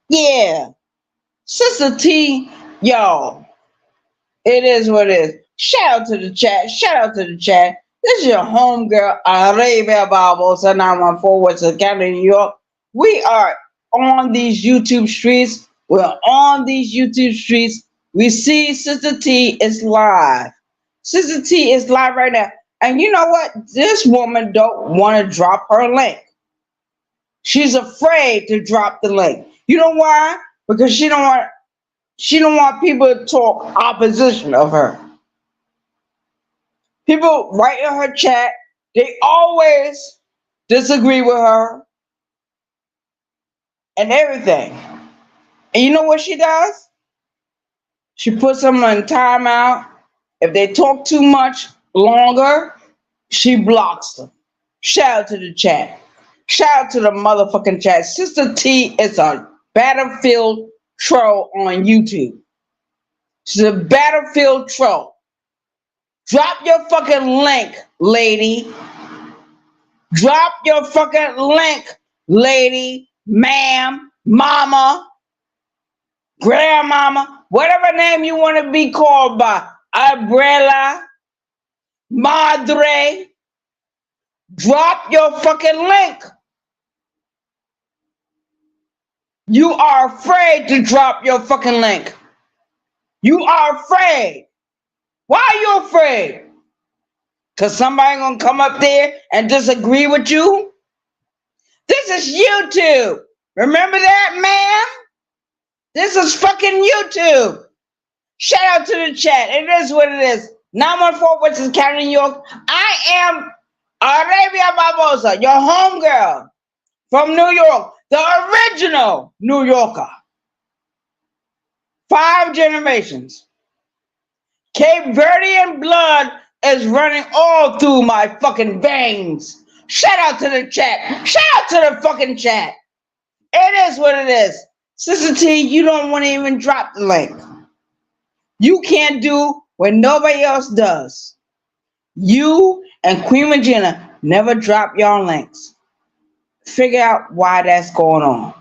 Yeah. Sister T, y'all, it is what it is. Shout out to the chat. Shout out to the chat. This is your homegirl, Arabia Barbosa, 914 West County, New York. We are on these YouTube streets. We're on these YouTube streets. We see Sister T is live. Sister T is live right now. And you know what? This woman don't want to drop her link. She's afraid to drop the link. You know why? Because she don't want people to talk opposition of her. People write in her chat, they always disagree with her and everything. And you know what she does? She puts them on timeout. If they talk too much longer, she blocks them. Shout out to the chat. Shout out to the motherfucking chat. Sister T is a battlefield troll on YouTube. She's a battlefield troll. Drop your fucking link, lady. Drop your fucking link, lady, ma'am, mama, grandmama, whatever name you want to be called by. Umbrella, madre. Drop your fucking link. You are afraid to drop your fucking link. You are afraid. Why are you afraid? Because somebody gonna come up there and disagree with you? This is YouTube. Remember that, man? This is fucking YouTube. Shout out to the chat. It is what it is. 914 Western County, New York. I am Arabia Barbosa, your homegirl from New York, the original New Yorker. 5 generations. Cape Verdean blood is running all through my fucking veins. Shout out to the chat. Shout out to the fucking chat. It is what it is. Sister T, you don't want to even drop the link. You can't do what nobody else does. You and Queen Regina never drop your links. Figure out why that's going on.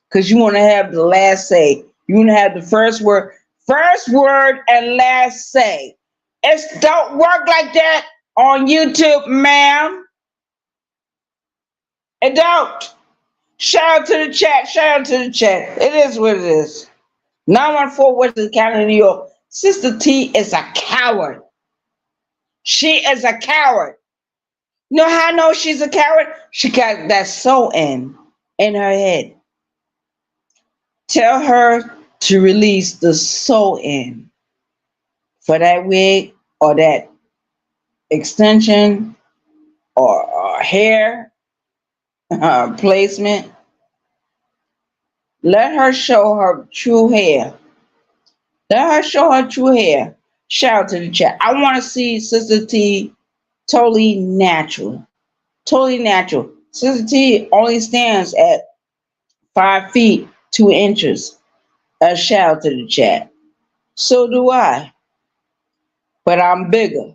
Because you want to have the last say. You want to have the first word and last say. It don't work like that on YouTube, ma'am. It don't. Shout out to the chat. Shout out to the chat. It is what it is. 914 Western County, New York. Sister T is a coward. She is a coward. You know how I know she's a coward? She got that sew in her head. Tell her to release the sew in for that wig or that extension or hair placement. Let her show her true hair. Let her show her true hair. Shout out to the chat. I want to see Sister T totally natural. Totally natural. Sister T only stands at 5 feet 2 inches. A shout out to the chat. So do I. But I'm bigger.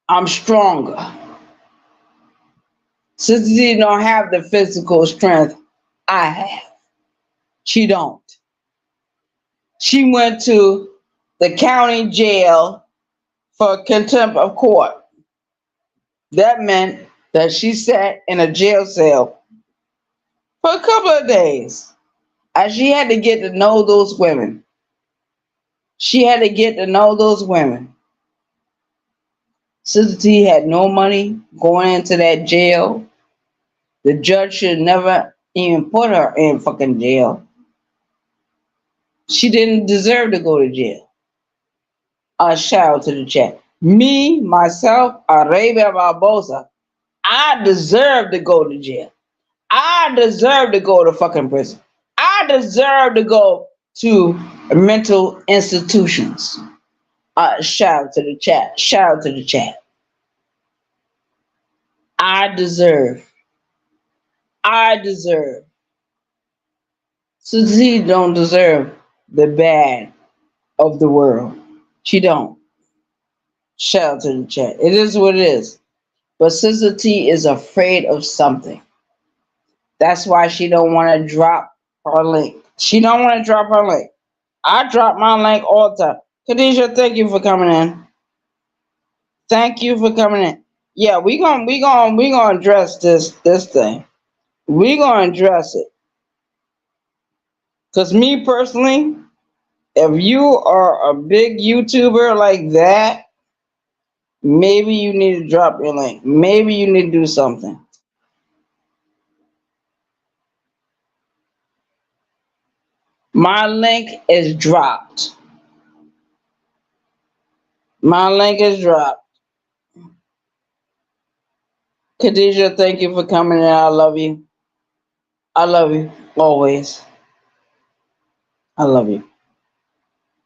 I'm stronger. Sister T don't have the physical strength I have. She don't. She went to the county jail for contempt of court. That meant that she sat in a jail cell for a couple of days. And she had to get to know those women. She had to get to know those women. Sister T had no money going into that jail. The judge should never even put her in fucking jail. She didn't deserve to go to jail. Shout out to the chat. Me, myself, Arabia Barbosa, I deserve to go to jail. I deserve to go to fucking prison. I deserve to go to mental institutions. Shout out to the chat. Shout out to the chat. I deserve. Susie don't deserve the bad of the world. She don't. Shout out to the chat. It is what it is. But Sister T is afraid of something. That's why she don't want to drop her link. She don't want to drop her link. I drop my link all the time. Khadijah, thank you for coming in. Thank you for coming in. Yeah, we gonna address this thing. We gonna address it. Cause me personally, if you are a big YouTuber like that, maybe you need to drop your link. Maybe you need to do something. My link is dropped. My link is dropped. Khadijah, thank you for coming in. I love you. I love you always. I love you.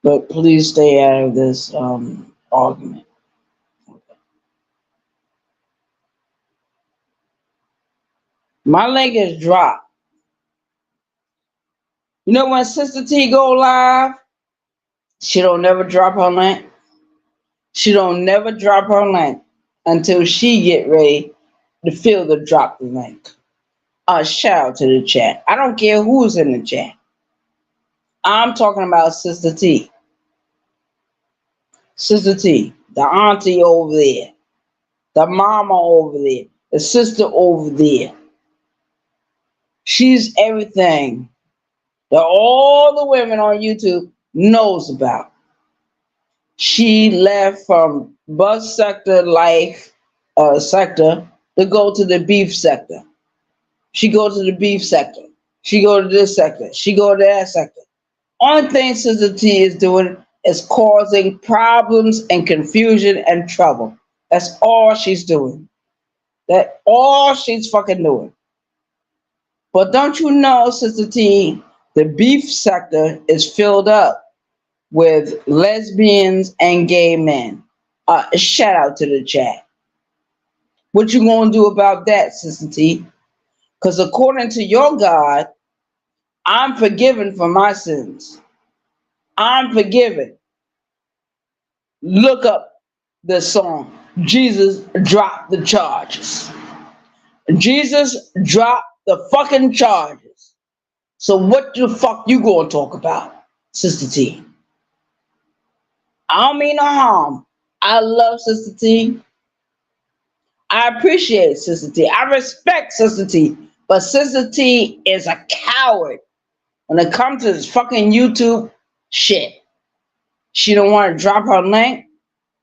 But please stay out of this argument. My link is dropped. You know when Sister T go live, she don't never drop her link. She don't never drop her link until she get ready to feel the drop the link. Shout out to the chat. I don't care who's in the chat. I'm talking about Sister T. Sister T, the auntie over there, the mama over there, the sister over there. She's everything that all the women on YouTube knows about. She left from bus sector life sector to go to the beef sector. She go to the beef sector. She go to this sector. She go to that sector. Only thing Sister T is doing is causing problems and confusion and trouble. That's all she's doing. That's all she's fucking doing. But don't you know, Sister T, the beef sector is filled up with lesbians and gay men. Shout out to the chat. What you gonna do about that, Sister T? Because according to your God, I'm forgiven for my sins. I'm forgiven. Look up the song. Jesus dropped the charges. Jesus dropped the fucking charges. So what the fuck you gonna talk about, Sister T? I don't mean no harm. I love Sister T. I appreciate Sister T. I respect Sister T. But Sister T is a coward when it comes to this fucking YouTube shit. She don't want to drop her link.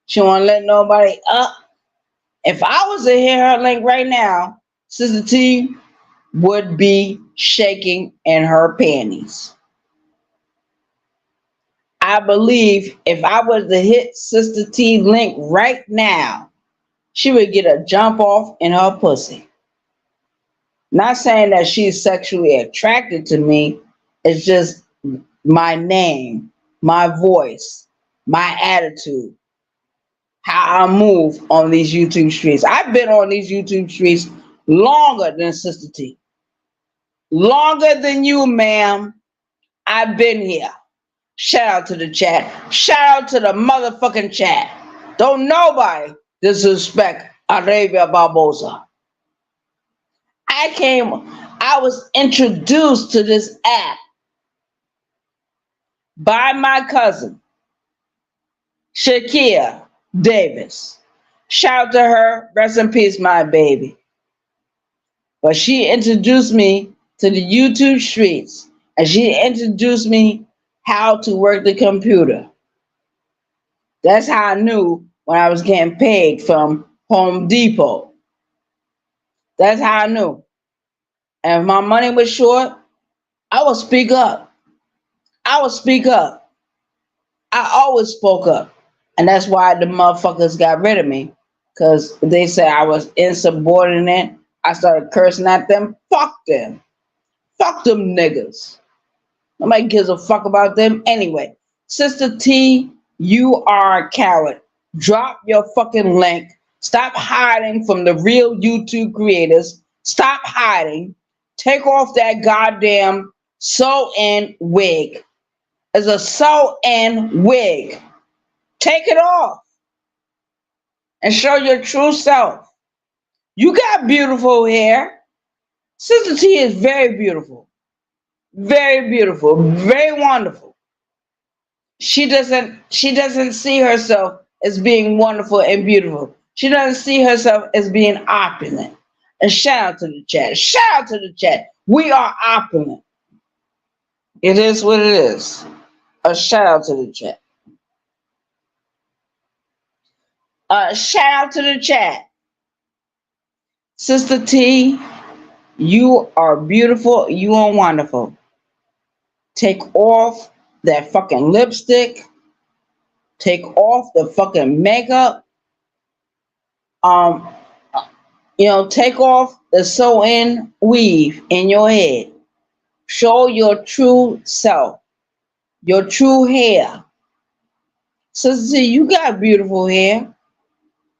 She don't want to let nobody up. If I was to hear her link right now, Sister T would be shaking in her panties. I believe if I was to hit Sister T link right now, she would get a jump off in her pussy. Not saying that she's sexually attracted to me. It's just my name, my voice, my attitude, how I move on these YouTube streets. I've been on these YouTube streets longer than Sister T. Longer than you, ma'am. I've been here. Shout out to the chat. Shout out to the motherfucking chat. Don't nobody disrespect Arabia Barbosa. I was introduced to this app by my cousin, Shakia Davis. Shout out to her. Rest in peace, my baby. But she introduced me to the YouTube streets, and she introduced me how to work the computer. That's how I knew when I was getting paid from Home Depot. That's how I knew. And if my money was short, I would speak up. I would speak up. I always spoke up. And that's why the motherfuckers got rid of me. Because they said I was insubordinate. I started cursing at them. Fuck them. Fuck them niggas. Nobody gives a fuck about them anyway. Sister T, you are a coward. Drop your fucking link. Stop hiding from the real YouTube creators. Stop hiding. Take off that goddamn sew-in wig. It's a sew-in wig. Take it off and show your true self. You got beautiful hair. Sister T is very beautiful, very wonderful. She doesn't see herself as being wonderful and beautiful. She doesn't see herself as being opulent. And shout out to the chat. Shout out to the chat. We are opulent. It is what it is. A shout out to the chat. Shout out to the chat. Sister T, you are beautiful. You are wonderful. Take off that fucking lipstick. Take off the fucking makeup. Um, take off the sew-in weave in your head. Show your true self, your true hair. Sister T, you got beautiful hair.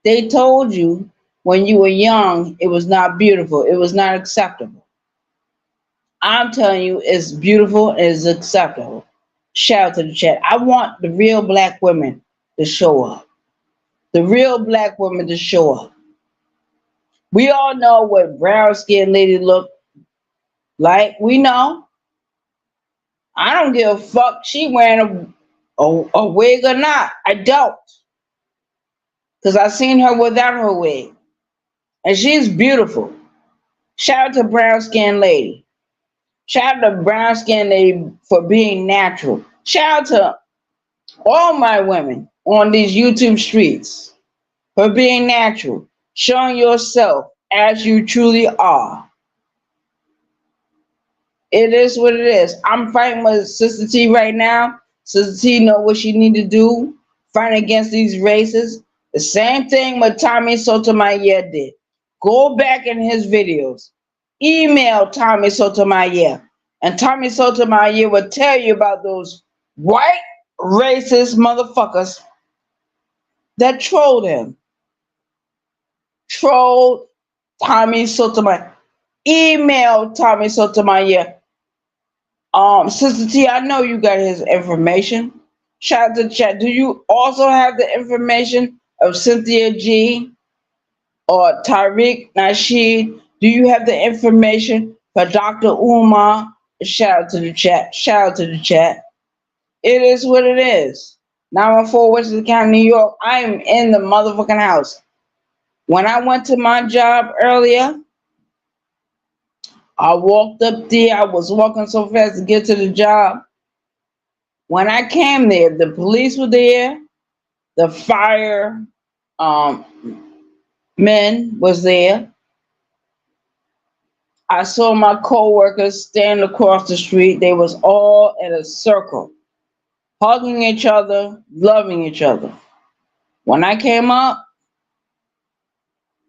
They told you when you were young it was not beautiful, it was not acceptable. I'm telling you, it's beautiful and it's acceptable. Shout out to the chat. I want the real black women to show up. The real black women to show up. We all know what brown skinned lady look like. We know. I don't give a fuck she wearing a wig or not. I don't. Because I seen her without her wig. And she's beautiful. Shout out to brown skinned lady. Shout out to brown skinned lady for being natural. Shout out to all my women on these YouTube streets for being natural, showing yourself as you truly are. It is what it is. I'm fighting with Sister T right now. Sister T know what she need to do. Fight against these races. The same thing what Tommy Sotomayor did. Go back in his videos. Email Tommy Sotomayor. And Tommy Sotomayor will tell you about those white racist motherfuckers that trolled him. Trolled Tommy Sotomayor. Email Tommy Sotomayor. Sister T, I know you got his information. Shout out to the chat. Do you also have the information of Cynthia G or Tariq Nasheed? Do you have the information for Dr. Umar? Shout out to the chat. Shout out to the chat. It is what it is. 914 Western County, New York. I am in the motherfucking house. When I went to my job earlier, I walked up there. I was walking so fast to get to the job. When I came there, the police were there. The fire men was there. I saw my co-workers stand across the street. They was all in a circle, hugging each other, loving each other. When I came up,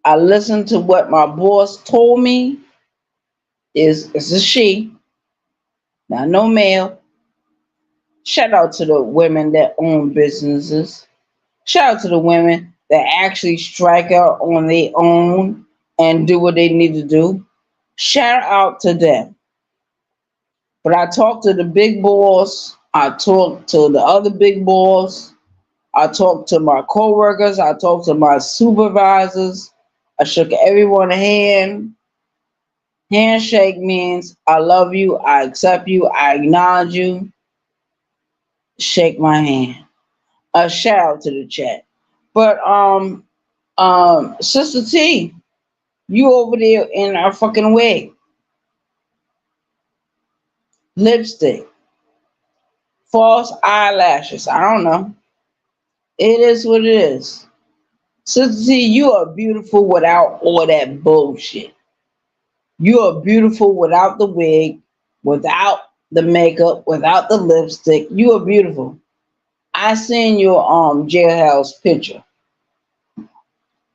I listened to what my boss told me. It's a she, not no male. Shout out to the women that own businesses. Shout out to the women that actually strike out on their own and do what they need to do. Shout out to them. But I talked to the big boss. I talked to the other big boss. I talked to my coworkers. I talked to my supervisors. I shook everyone's hand. Handshake means I love you, I accept you, I acknowledge you. Shake my hand. A shout out to the chat. But Sister T, you over there in a fucking wig. Lipstick. False eyelashes. I don't know. It is what it is. Sister T, you are beautiful without all that bullshit. You are beautiful without the wig, without the makeup, without the lipstick. You are beautiful. I seen your jailhouse picture.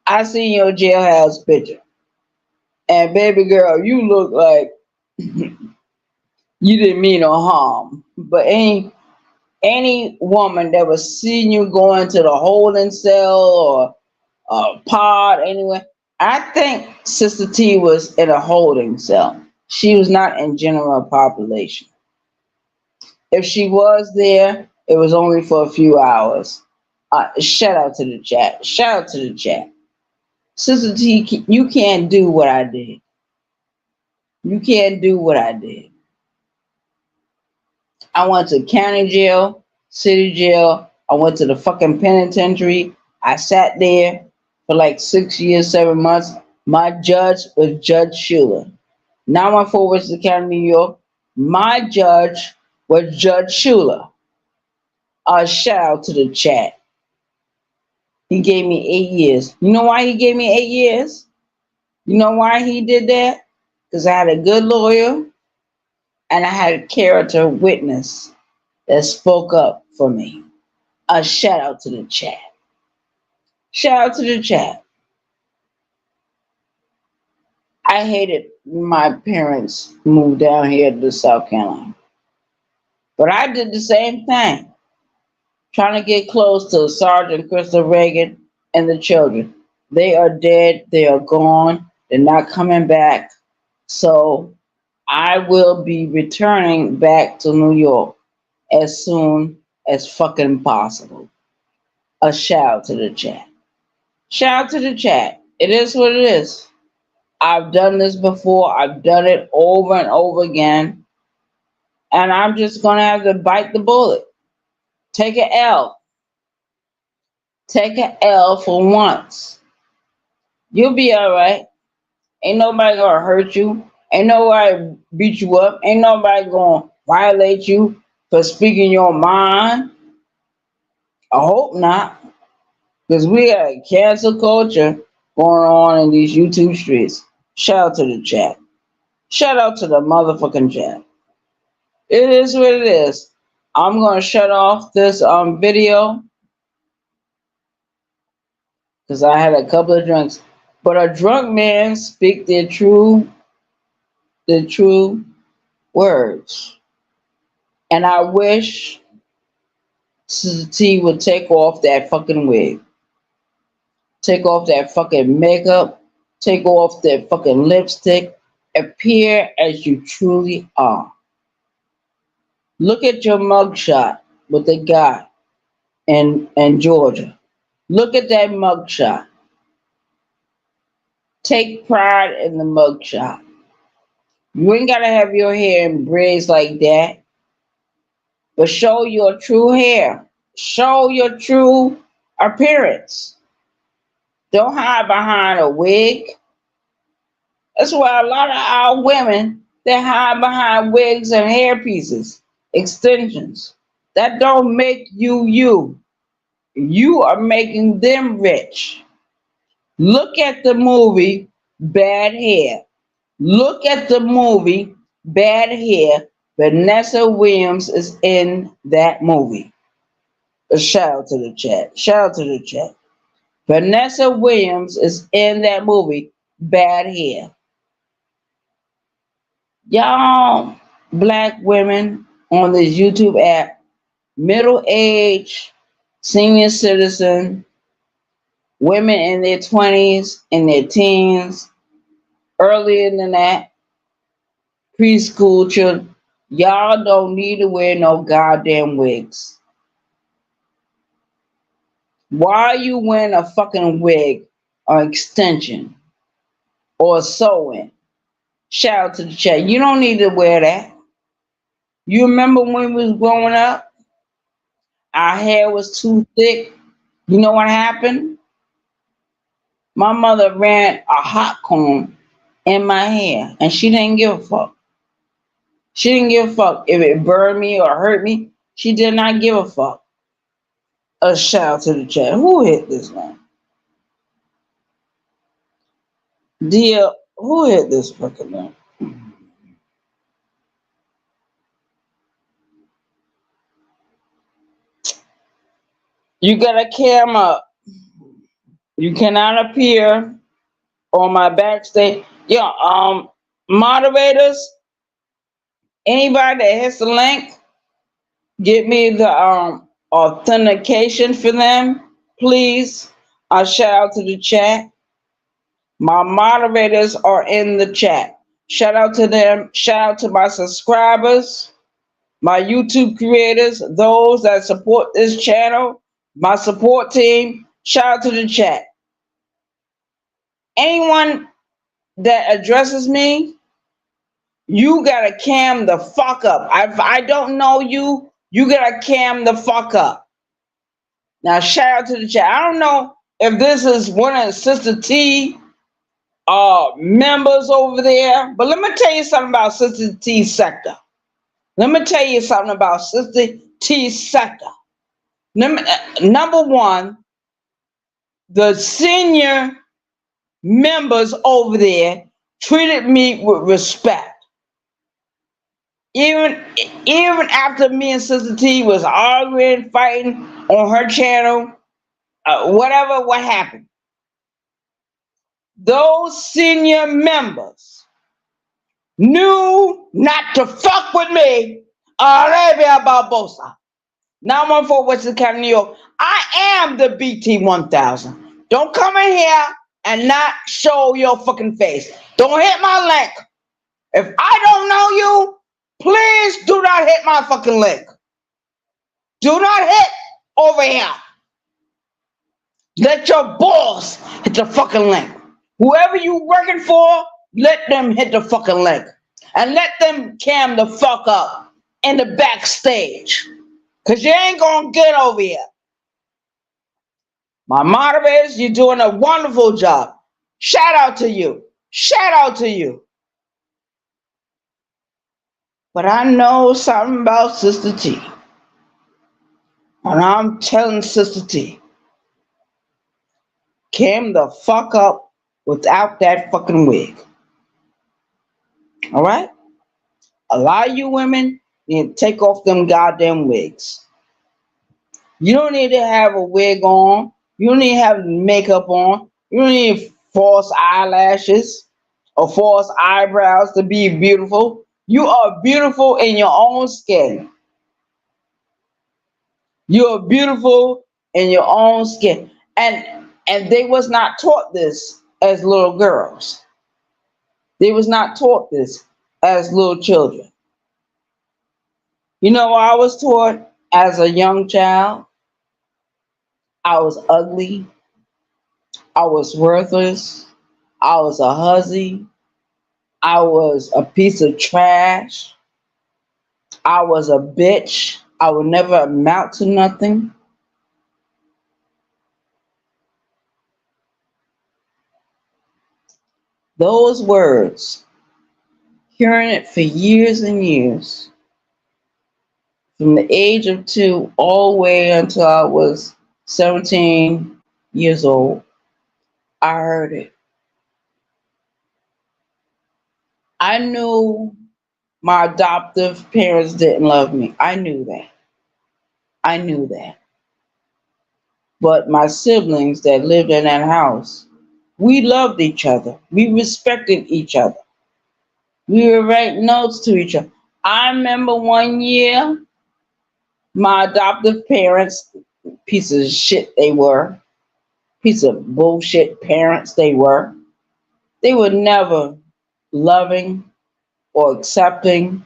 I seen your jailhouse picture. And baby girl, you look like you didn't mean no harm. But any woman that was seeing you going to the holding cell or pod anyway, I think Sister T was in a holding cell. She was not in general population. If she was there, it was only for a few hours. Shout out to the chat. Shout out to the chat. Sister T, you can't do what I did. You can't do what I did. I went to county jail, city jail. I went to the fucking penitentiary. I sat there for like 6 years, 7 months. My judge was Judge Schuler. 914 Western County, New York. My judge was Judge Schuler. A shout out to the chat. He gave me 8 years. You know why he gave me 8 years? You know why he did that? Because I had a good lawyer and I had a character witness that spoke up for me. A shout out to the chat. Shout out to the chat. I hated my parents moved down here to South Carolina. But I did the same thing, trying to get close to Sergeant Crystal Reagan and the children. They are dead. They are gone. They're not coming back. So I will be returning back to New York as soon as fucking possible. A shout out to the chat. Shout out to the chat. It is what it is. I've done this before. I've done it over and over again. And I'm just going to have to bite the bullet. Take an L. Take an L for once. You'll be all right. Ain't nobody going to hurt you. Ain't nobody beat you up. Ain't nobody going to violate you for speaking your mind. I hope not. Because we got a cancel culture going on in these YouTube streets. Shout out to the chat. Shout out to the motherfucking chat. It is what it is. I'm going to shut off this video because I had a couple of drinks. But a drunk man speak the true words. And I wish Sister T would take off that fucking wig. Take off that fucking makeup. Take off that fucking lipstick. Appear as you truly are. Look at your mugshot with the guy in Georgia. Look at that mugshot. Take pride in the mugshot. You ain't gotta have your hair in braids like that. But show your true hair. Show your true appearance. Don't hide behind a wig. That's why a lot of our women, they hide behind wigs and hair pieces, extensions. That don't make you you. You are making them rich. Look at the movie Bad Hair. Look at the movie Bad Hair. Vanessa Williams is in that movie. A shout out to the chat. Shout out to the chat. Vanessa Williams is in that movie Bad Hair. Y'all black women on this YouTube app, middle age, senior citizen, women in their 20s, in their teens, earlier than that, preschool children, y'all don't need to wear no goddamn wigs. Why are you wearing a fucking wig or extension or sewing? Shout out to the chat. You don't need to wear that. You remember when we was growing up? Our hair was too thick. You know what happened? My mother ran a hot comb in my hair and she didn't give a fuck. She didn't give a fuck if it burned me or hurt me. She did not give a fuck. A shout out to the chat. Who hit this one? Dear, who hit this fucking one? You got a camera. You cannot appear on my backstage. Yeah, moderators, anybody that hits the link, get me the authentication for them, please. I shout out to the chat. My moderators are in the chat. Shout out to them. Shout out to my subscribers, my YouTube creators, those that support this channel, my support team. Shout out to the chat. Anyone that addresses me, You gotta cam the fuck up. If I don't know you, you gotta cam the fuck up. Now shout out to the chat. I don't know if this is one of Sister T members over there, but let me tell you something about Sister T sector. Let me tell you something about Sister T sector. Number one, the senior members over there treated me with respect. Even even after me and Sister T was arguing, fighting on her channel, whatever, what happened, those senior members knew not to fuck with me. Arabia Barbosa. 914 Western County, New York. I am the BT 1000. Don't come in here and not show your fucking face. Don't hit my link. If I don't know you, please do not hit my fucking link. Do not hit over here. Let your boss hit the fucking link. Whoever you working for, let them hit the fucking link. And let them cam the fuck up in the backstage. Because you ain't going to get over here. My moderators, you're doing a wonderful job. Shout out to you. Shout out to you. But I know something about Sister T. And I'm telling Sister T, cam the fuck up without that fucking wig. All right? A lot of you women need to take off them goddamn wigs. You don't need to have a wig on. You don't need to have makeup on. You don't need false eyelashes or false eyebrows to be beautiful. You are beautiful in your own skin. You are beautiful in your own skin. And they was not taught this as little girls. They was not taught this as little children. You know what I was taught as a young child? I was ugly. I was worthless. I was a hussy. I was a piece of trash. I was a bitch. I would never amount to nothing. Those words, hearing it for years and years, from the age of 2 all the way until I was 17 years old, I heard it. I knew my adoptive parents didn't love me. I knew that. I knew that. But my siblings that lived in that house, we loved each other. We respected each other. We would write notes to each other. I remember one year, my adoptive parents, pieces of shit they were, piece of bullshit parents they were never loving or accepting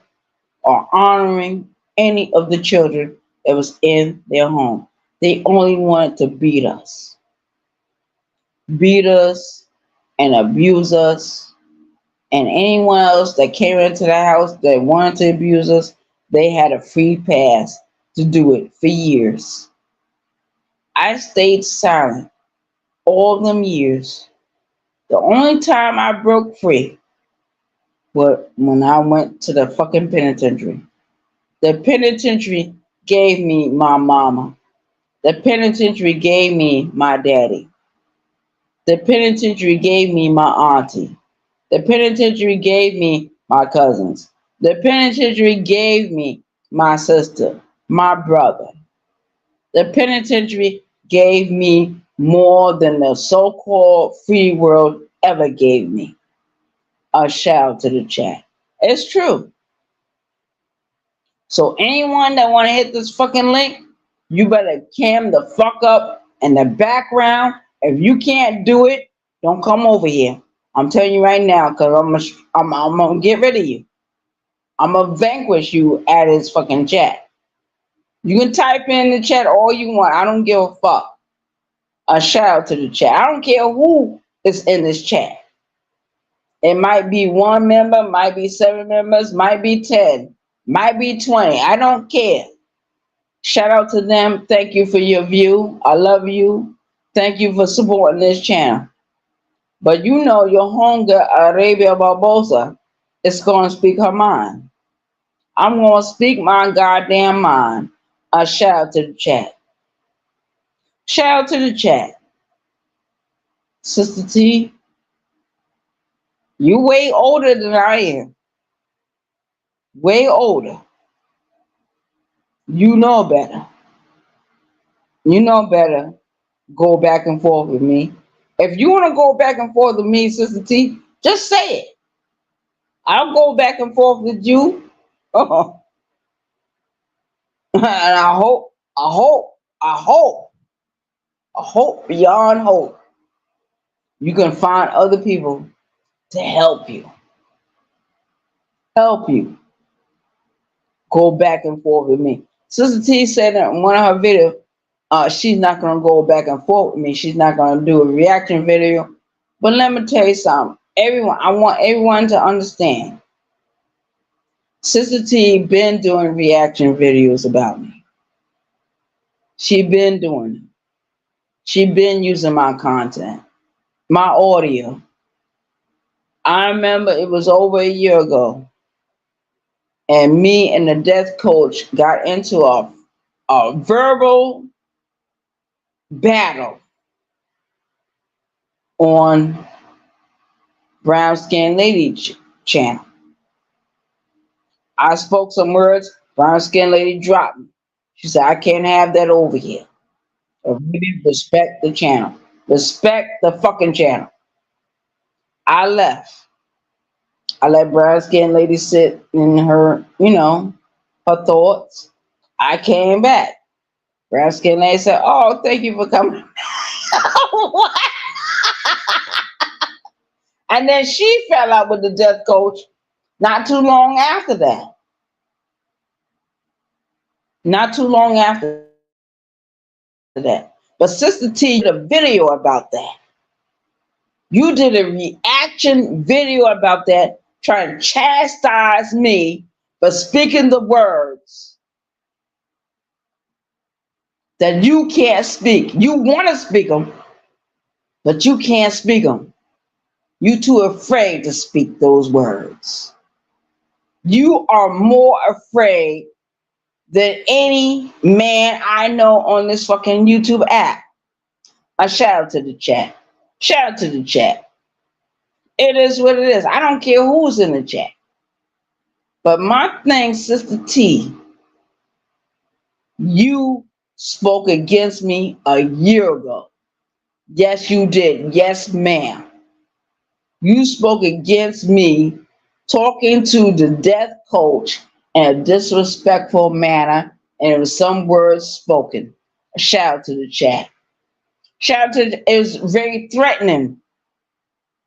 or honoring any of the children that was in their home. They only wanted to beat us and abuse us. And anyone else that came into the house that wanted to abuse us, they had a free pass to do it for years. I stayed silent all them years. The only time I broke free was when I went to the fucking penitentiary. The penitentiary gave me my mama. The penitentiary gave me my daddy. The penitentiary gave me my auntie. The penitentiary gave me my cousins. The penitentiary gave me my sister, my brother. The penitentiary gave me more than the so-called free world ever gave me. A shout out to the chat. It's true. So anyone that want to hit this fucking link, you better cam the fuck up in the background. If you can't do it, don't come over here. I'm telling you right now, because I'm gonna get rid of you. I'm gonna vanquish you at his fucking chat. You can type in the chat all you want. I don't give a fuck. A shout out to the chat. I don't care who is in this chat. It might be one member, might be 7 members, might be 10, might be 20. I don't care. Shout out to them. Thank you for your view. I love you. Thank you for supporting this channel. But you know your homegirl Arabia Barbosa is gonna speak her mind. I'm gonna speak my goddamn mind. Shout out to the chat. Shout out to the chat. Sister T, you way older than I am. Way older. You know better. You know better. Go back and forth with me. If you want to go back and forth with me, Sister T, just say it. I'll go back and forth with you. And I hope beyond hope, you can find other people to help you. Help you. Go back and forth with me. Sister T said in one of her videos, she's not gonna go back and forth with me. She's not gonna do a reaction video. But let me tell you something. I want everyone to understand. Sister T been doing reaction videos about me. She been doing it. She been using my content, my audio. I remember it was over a year ago, and me and the death coach got into a verbal battle on Brown Skin Lady channel. I spoke some words. Brown Skin Lady dropped me. She said, I can't have that over here. So really respect the channel. Respect the fucking channel. I left. I let Brown Skin Lady sit in her, her thoughts. I came back. Brown Skin Lady said, oh, thank you for coming. What? And then she fell out with the death coach not too long after that. Not too long after that. But Sister T did a video about that. You did a reaction video about that, trying to chastise me for speaking the words that you can't speak. You want to speak them, but you can't speak them. You too afraid to speak those words. You are more afraid than any man I know on this fucking YouTube app. A shout out to the chat. Shout out to the chat. It is what it is. I don't care who's in the chat. But my thing, Sister T, you spoke against me a year ago. Yes, you did. Yes, ma'am. You spoke against me talking to the death coach in a disrespectful manner, and it was some words spoken. Shout out to the chat. Shout out to it was very threatening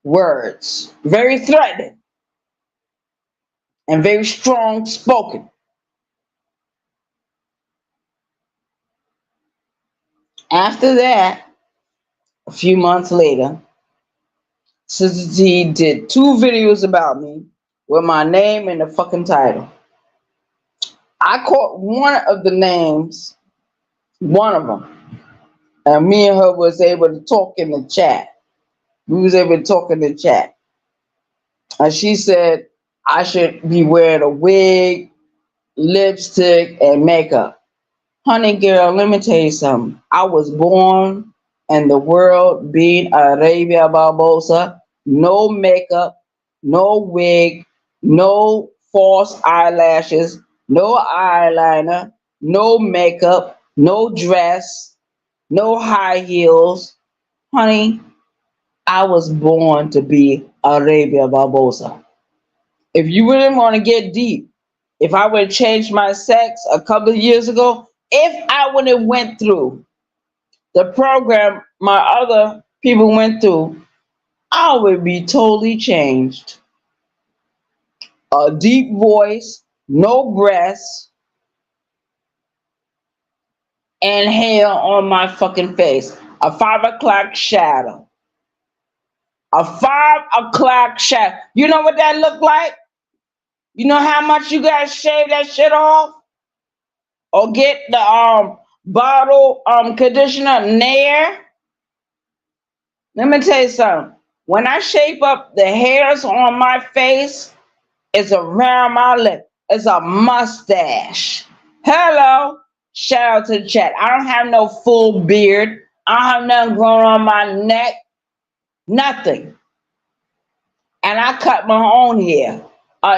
words, very threatening, and very strong spoken. After that, a few months later, Sister T did 2 videos about me with my name in the fucking title. I caught one of the names, one of them, and me and her was able to talk in the chat. We was able to talk in the chat. And she said I should be wearing a wig, lipstick, and makeup. Honey girl, let me tell you something. I was born in the world being Arabia Barbosa. No makeup, no wig, no false eyelashes, no eyeliner, no makeup, no dress, no high heels. Honey, I was born to be Arabia Barbosa. If you really want to get deep, if I would have changed my sex a couple of years ago, if I would have went through the program my other people went through, I would be totally changed. A deep voice, no breasts, and hair on my fucking face. A 5 o'clock shadow. A 5 o'clock shadow. You know what that look like? You know how much you gotta shave that shit off? Or get the bottle conditioner Nair? Let me tell you something. When I shape up the hairs on my face, it's around my lip. It's a mustache. Hello. Shout out to the chat. I don't have no full beard. I don't have nothing growing on my neck. Nothing. And I cut my own hair.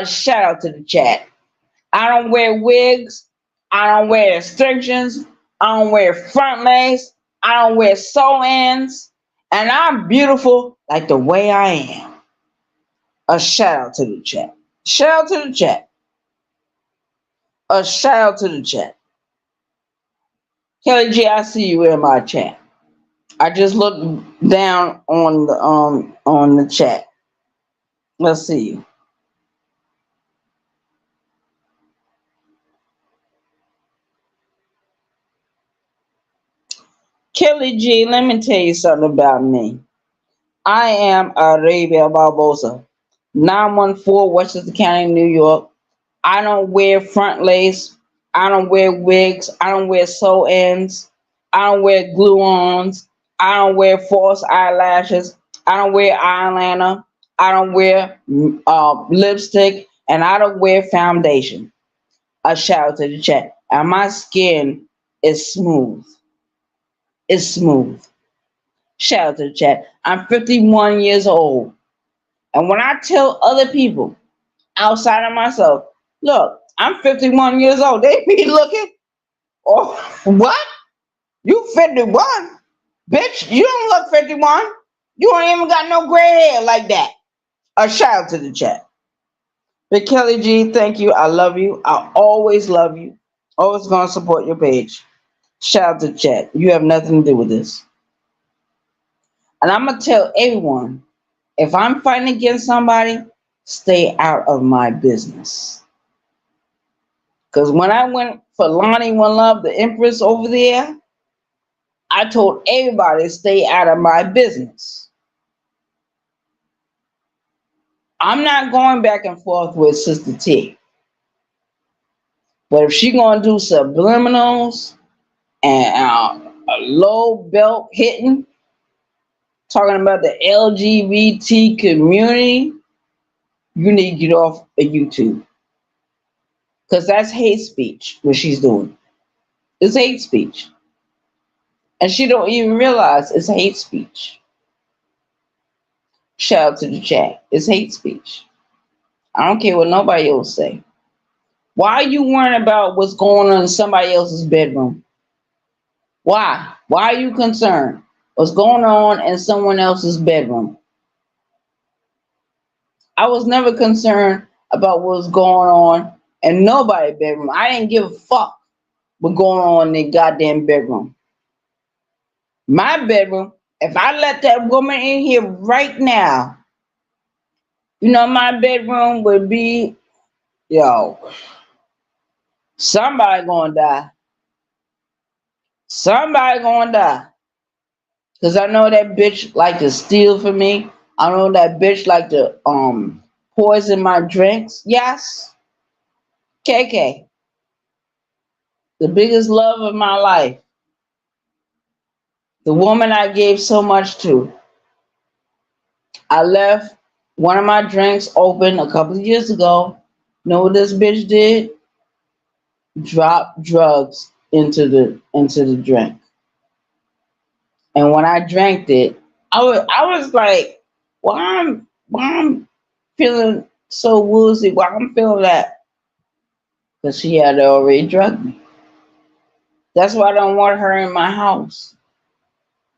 Shout out to the chat. I don't wear wigs. I don't wear extensions. I don't wear front legs. I don't wear sew ins. And I'm beautiful like the way I am. A shout out to the chat. Shout out to the chat. A shout out to the chat. Kelly G, I see you in my chat. I just looked down on the chat. Let's see you. Kelly G, let me tell you something about me. I am Arabia Barbosa, 914 Westchester County, New York. I don't wear front lace. I don't wear wigs. I don't wear sew ins. I don't wear glue ons. I don't wear false eyelashes. I don't wear eyeliner. I don't wear lipstick. And I don't wear foundation. A shout out to the chat. And my skin is smooth. It's smooth. Shout out to the chat. I'm 51 years old. And when I tell other people outside of myself, look, I'm 51 years old, they be looking, oh, what? You 51? Bitch, you don't look 51. You don't even got no gray hair like that. A shout out to the chat. But Kelly G, thank you. I love you. I always love you. Always going to support your page. Shout out to the chat. You have nothing to do with this. And I'm going to tell everyone, if I'm fighting against somebody, stay out of my business. Because when I went for Lonnie One Love, the Empress over there, I told everybody to stay out of my business. I'm not going back and forth with Sister T. But if she going to do subliminals and a low belt hitting, talking about the LGBT community, you need to get off of YouTube. Because that's hate speech, what she's doing. It's hate speech. And she don't even realize it's hate speech. Shout out to the chat. It's hate speech. I don't care what nobody else say. Why are you worrying about what's going on in somebody else's bedroom? Why? Why are you concerned? What's going on in someone else's bedroom? I was never concerned about what's going on in nobody's bedroom. I didn't give a fuck what's going on in their goddamn bedroom. My bedroom, if I let that woman in here right now, you know, my bedroom would be, yo, somebody gonna die. Somebody gonna die. Because I know that bitch like to steal from me. I know that bitch like to poison my drinks. Yes. KK. The biggest love of my life. The woman I gave so much to. I left one of my drinks open a couple of years ago. Know what this bitch did? Drop drugs into the drink. And when I drank it, I was like, why I'm feeling so woozy? Why I'm feeling that? Because she had already drugged me. That's why I don't want her in my house.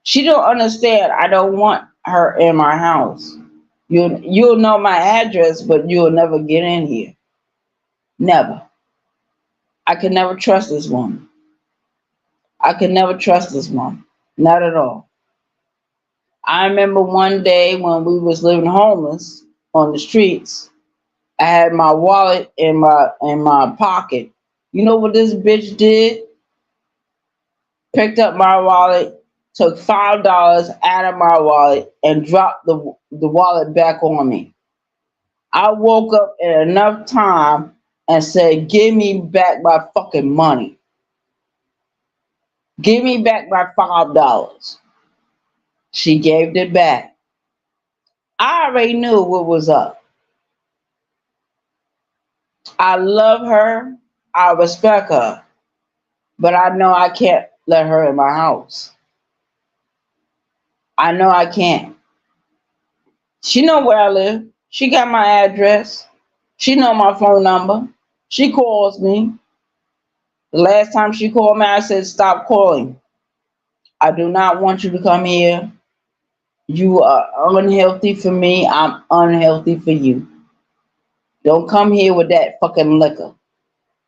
She don't understand. I don't want her in my house. You'll know my address, but you'll never get in here. Never. I could never trust this woman. I could never trust this woman. Not at all. I remember one day when we was living homeless on the streets, I had my wallet in my pocket. You know what this bitch did? Picked up my wallet took $5 out of my wallet and dropped the wallet back on me. I woke up in enough time and said, "Give me back my fucking money. Give me back my $5." She gave it back. I already knew what was up. I love her. I respect her. But I know I can't let her in my house. I know I can't. She know where I live. She got my address. She know my phone number. She calls me. The last time she called me, I said, "Stop calling. I do not want you to come here. You are unhealthy for me. I'm unhealthy for you. Don't come here with that fucking liquor.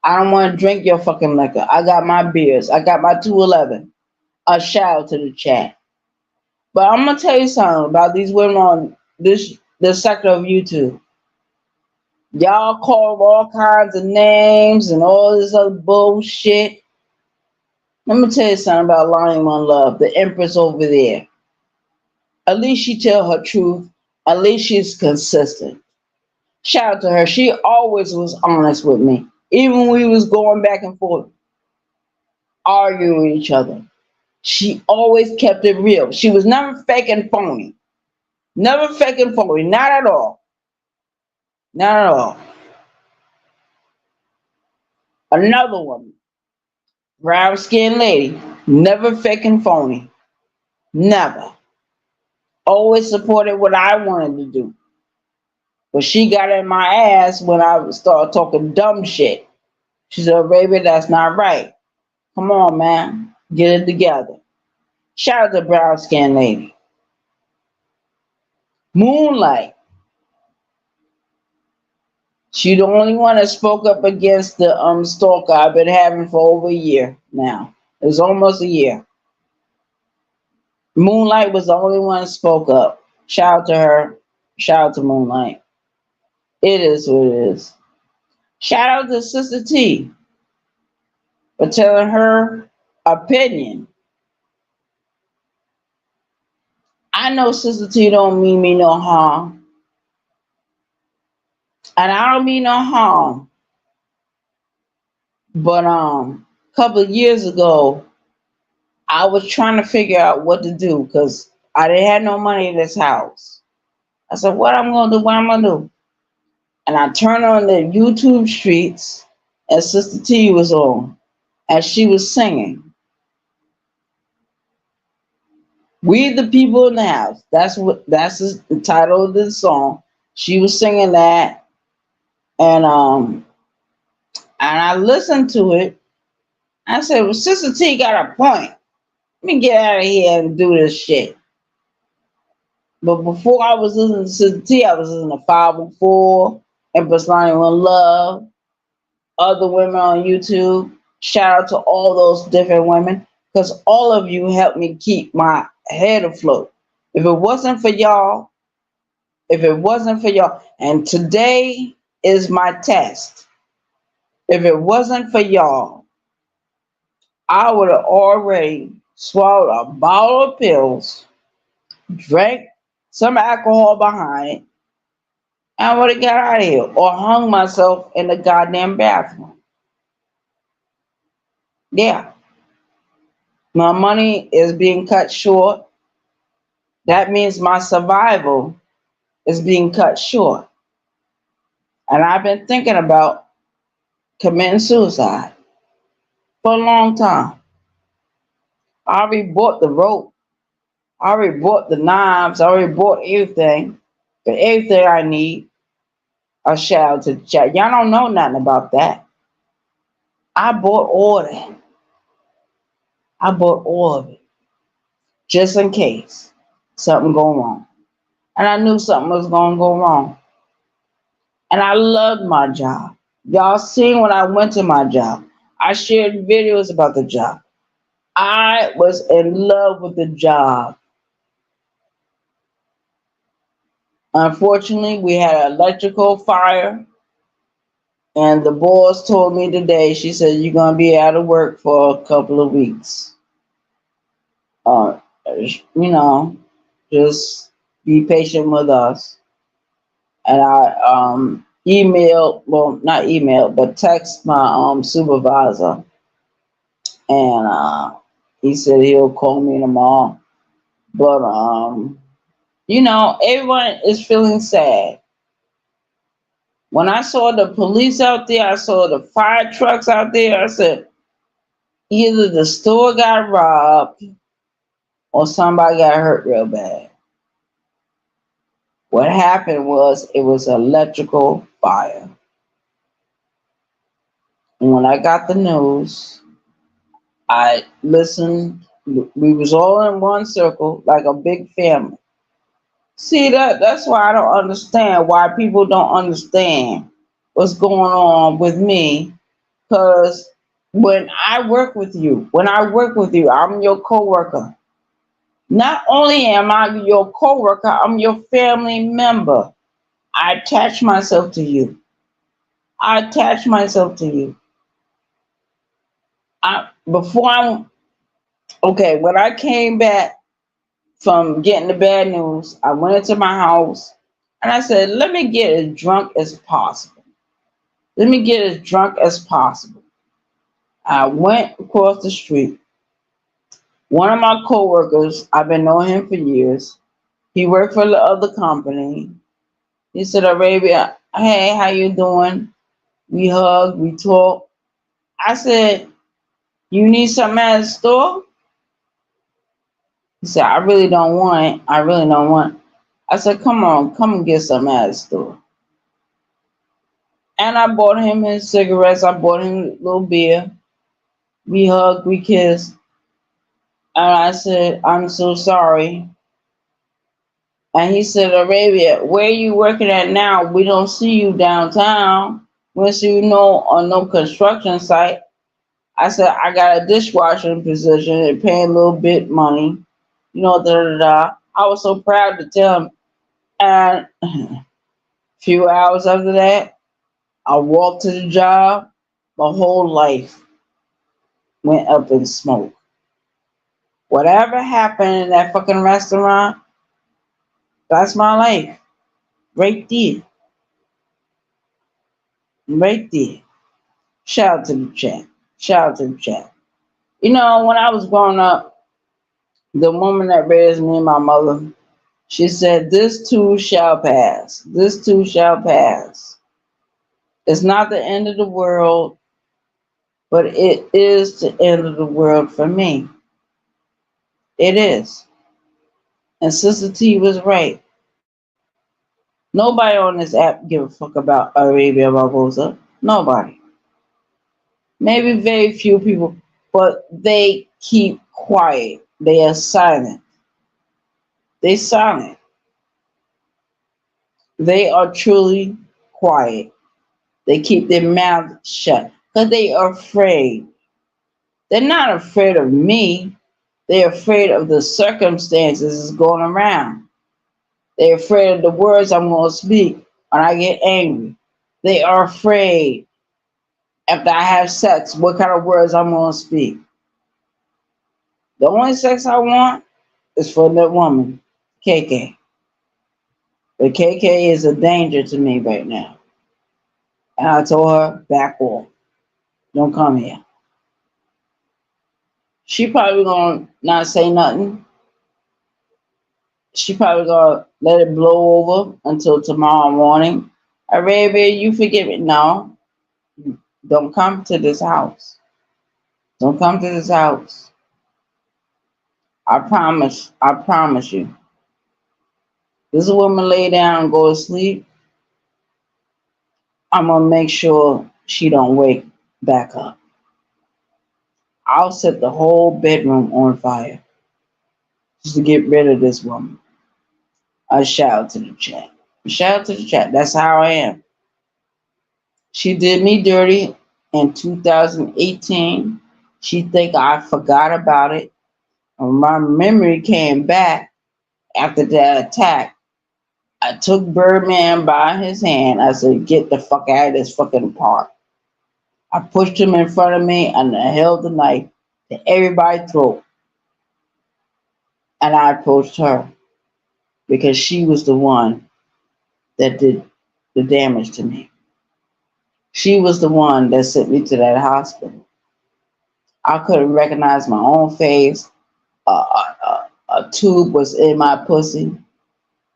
I don't want to drink your fucking liquor. I got my beers. I got my 211." A shout out to the chat. But I'm gonna tell you something about these women on this sector of YouTube. Y'all call them all kinds of names and all this other bullshit. Let me tell you something about Lying One Love, the Empress over there. At least she tell her truth. At least she's consistent. Shout out to her. She always was honest with me. Even when we was going back and forth, arguing with each other. She always kept it real. She was never fake and phony. Never fake and phony. Not at all. Not at all. Another one. Brown skinned lady. Never fake and phony. Never. Always supported what I wanted to do. But she got in my ass when I started talking dumb shit. She said, "Baby, that's not right. Come on, man. Get it together." Shout out to brown skinned lady. Moonlight. She the only one that spoke up against the stalker I've been having for over a year now. It's almost a year. Moonlight was the only one that spoke up. Shout out to her. Shout out to Moonlight. It is what it is. Shout out to Sister T for telling her opinion. I know Sister T don't mean me no harm. And I don't mean no harm. But a couple of years ago, I was trying to figure out what to do because I didn't have no money in this house. I said, "What I'm gonna do? What I'm gonna do?" And I turned on the YouTube streets, and Sister T was on, and she was singing. "We the people in the house." That's the title of the song. She was singing that, and I listened to it. I said, "Well, Sister T got a point. Let me get out of here and do this shit." But before I was listening to Sister T, I was listening to 504, Empress Lying One Love, other women on YouTube. Shout out to all those different women because all of you helped me keep my head afloat. If it wasn't for y'all, and today is my test. If it wasn't for y'all, I would have already swallowed a bottle of pills, drank some alcohol behind it, and I would have got out of here or hung myself in the goddamn bathroom. Yeah, my money is being cut short. That means my survival is being cut short. And I've been thinking about committing suicide for a long time. I already bought the rope. I already bought the knives. I already bought everything. But everything I need, I shout out to the chat. Y'all don't know nothing about that. I bought all that. I bought all of it. Just in case something go wrong. And I knew something was gonna go wrong. And I loved my job. Y'all seen when I went to my job. I shared videos about the job. I was in love with the job. Unfortunately, we had an electrical fire, and the boss told me today, she said, "You're going to be out of work for a couple of weeks." You know, just be patient with us. And I emailed, well, not email, but text my supervisor, and he said he'll call me tomorrow. But everyone is feeling sad. When I saw the police out there, I saw the fire trucks out there. I said either the store got robbed or somebody got hurt real bad. What happened was it was electrical fire. And when I got the news, I listened. We was all in one circle like a big family. See, that's why I don't understand why people don't understand what's going on with me. Because when I work with you, I'm your coworker. Not only am I your coworker, I'm your family member. I attach myself to you. I attach myself to you. When I came back from getting the bad news, I went into my house and I said, let me get as drunk as possible. Let me get as drunk as possible. I went across the street. One of my coworkers, I've been knowing him for years. He worked for the other company. He said, Arabia, hey, how you doing? We hugged, we talked. I said, you need something at the store? He said, I really don't want it. I really don't want it. I said, come on, come and get something at the store. And I bought him his cigarettes. I bought him a little beer. We hugged, we kissed. And I said, I'm so sorry. And he said, Arabia, where you working at now? We don't see you downtown. We don't see you on no construction site. I said, I got a dishwashing position and paying a little bit money. Da da da. I was so proud to tell him. And a few hours after that, I walked to the job. My whole life went up in smoke. Whatever happened in that fucking restaurant, that's my life. Right there. Right there. Shout out to the chat. Shout out to the chat. When I was growing up, the woman that raised me and my mother, she said, this too shall pass. This too shall pass. It's not the end of the world, but it is the end of the world for me. It is. And Sister T was right. Nobody on this app give a fuck about Arabia Barbosa. Nobody. Maybe very few people, but they keep quiet. They are silent. They silent. They are truly quiet. They keep their mouths shut because they are afraid. They're not afraid of me. They're afraid of the circumstances that's going around. They're afraid of the words I'm going to speak when I get angry. They are afraid after I have sex, what kind of words I'm going to speak. The only sex I want is for that woman, KK. But KK is a danger to me right now. And I told her, back off. Don't come here. She probably gonna not say nothing. She probably gonna let it blow over until tomorrow morning. Arabia, you forgive it. No. Don't come to this house. Don't come to this house. I promise you. This woman lay down and go to sleep. I'm gonna make sure she don't wake back up. I'll set the whole bedroom on fire just to get rid of this woman. I shout out to the chat. Shout out to the chat. That's how I am. She did me dirty in 2018. She think I forgot about it. When my memory came back after that attack, I took Birdman by his hand. I said, get the fuck out of this fucking park. I pushed him in front of me and I held the knife to everybody's throat. And I approached her because she was the one that did the damage to me. She was the one that sent me to that hospital. I couldn't recognize my own face. A tube was in my pussy.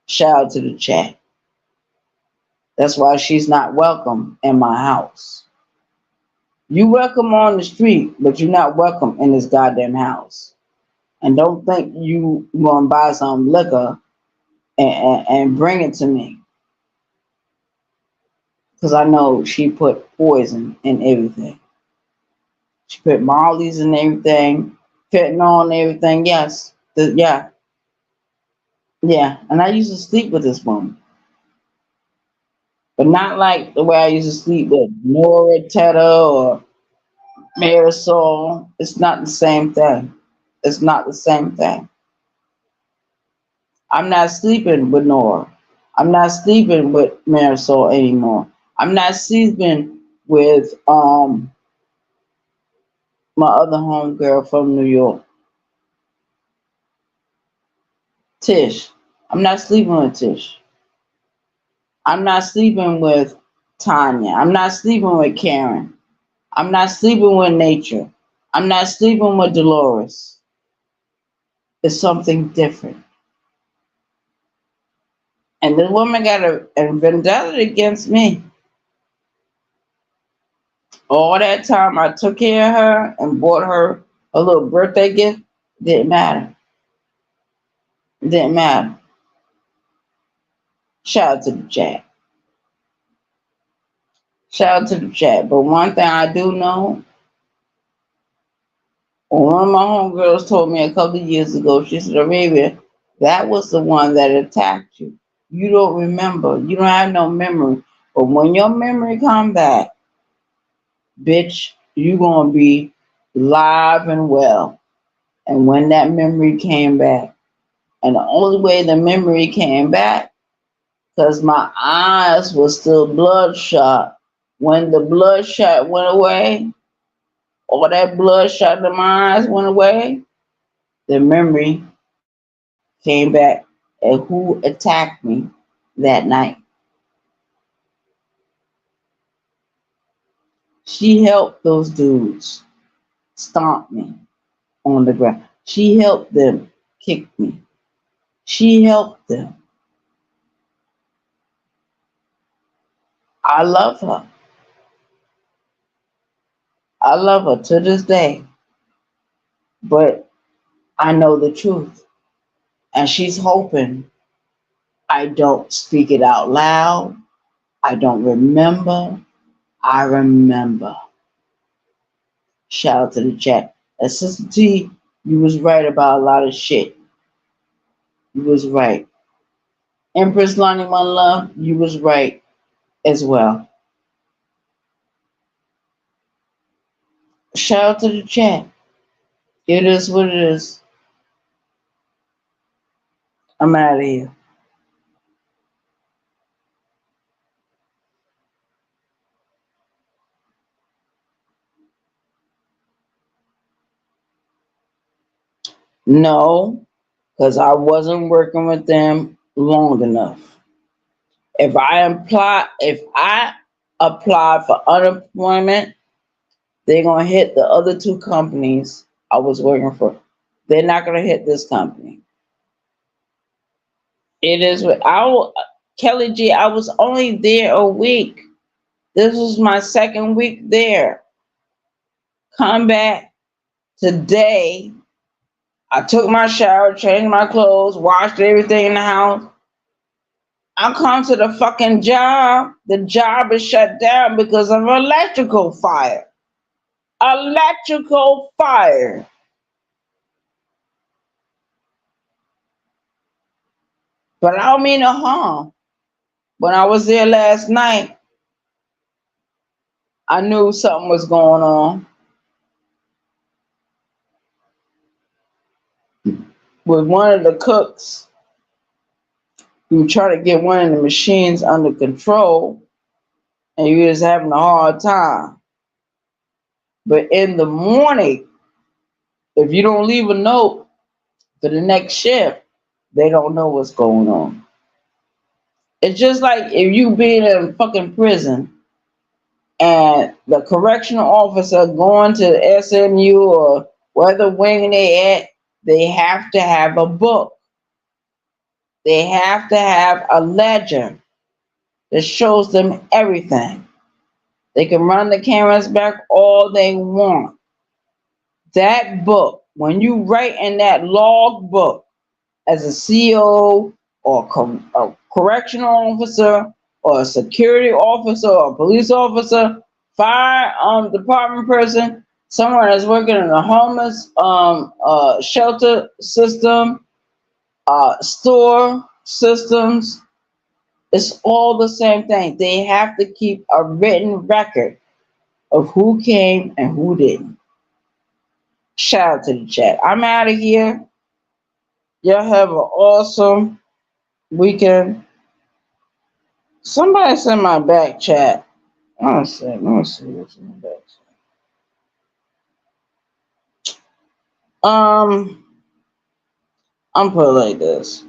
Shout out to the chat. That's why she's not welcome in my house. You welcome on the street, but you're not welcome in this goddamn house. And don't think you gonna buy some liquor and bring it to me. Because I know she put poison in everything. She put Molly's in everything, fentanyl and everything. Yes. Yeah. Yeah. And I used to sleep with this woman. But not like the way I used to sleep with Nora Teta or Marisol. It's not the same thing. It's not the same thing. I'm not sleeping with Nora. I'm not sleeping with Marisol anymore. I'm not sleeping with my other homegirl from New York, Tish. I'm not sleeping with Tish. I'm not sleeping with Tanya. I'm not sleeping with Karen. I'm not sleeping with Nature. I'm not sleeping with Dolores. It's something different. And the woman got a vendetta against me. All that time I took care of her and bought her a little birthday gift. Didn't matter. Didn't matter. Shout out to the chat. Shout out to the chat. But one thing I do know, one of my homegirls told me a couple of years ago, she said, Arabia, that was the one that attacked you. You don't remember. You don't have no memory. But when your memory come back, bitch, you gonna be live and well. And when that memory came back, and the only way the memory came back, because my eyes were still bloodshot. When the bloodshot went away, or that bloodshot in my eyes went away, the memory came back and who attacked me that night. She helped those dudes stomp me on the ground. She helped them kick me. She helped them. I love her. I love her to this day. But I know the truth. And she's hoping I don't speak it out loud. I don't remember. I remember. Shout out to the chat. Sister T, you was right about a lot of shit. You was right. Empress Lonnie One Love, you was right as well. Shout out to the chat. It is what it is. I'm out of here. No, because I wasn't working with them long enough. If I apply for unemployment, they're gonna hit the other two companies I was working for. They're not gonna hit this company. It is what Kelly G. I was only there a week. This was my second week there. Come back today. I took my shower, changed my clothes, washed everything in the house. I come to the fucking job. The job is shut down because of electrical fire. Electrical fire. But I don't mean no harm. When I was there last night, I knew something was going on with one of the cooks. You try to get one of the machines under control and you was having a hard time. But in the morning, if you don't leave a note, For the next shift, they don't know what's going on. It's just like if you be in a fucking prison and the correctional officer going to SMU or whether wing they at, they have to have a book. They have to have a ledger that shows them everything. They can run the cameras back all they want. That book, when you write in that log book as a CO or a correctional officer or a security officer or a police officer, fire department person, someone that's working in the homeless shelter system, store systems, it's all the same thing. They have to keep a written record of who came and who didn't. Shout out to the chat. I'm out of here. Y'all have an awesome weekend. Somebody send my back chat. Let me see what's in the back chat. I'm put it like this.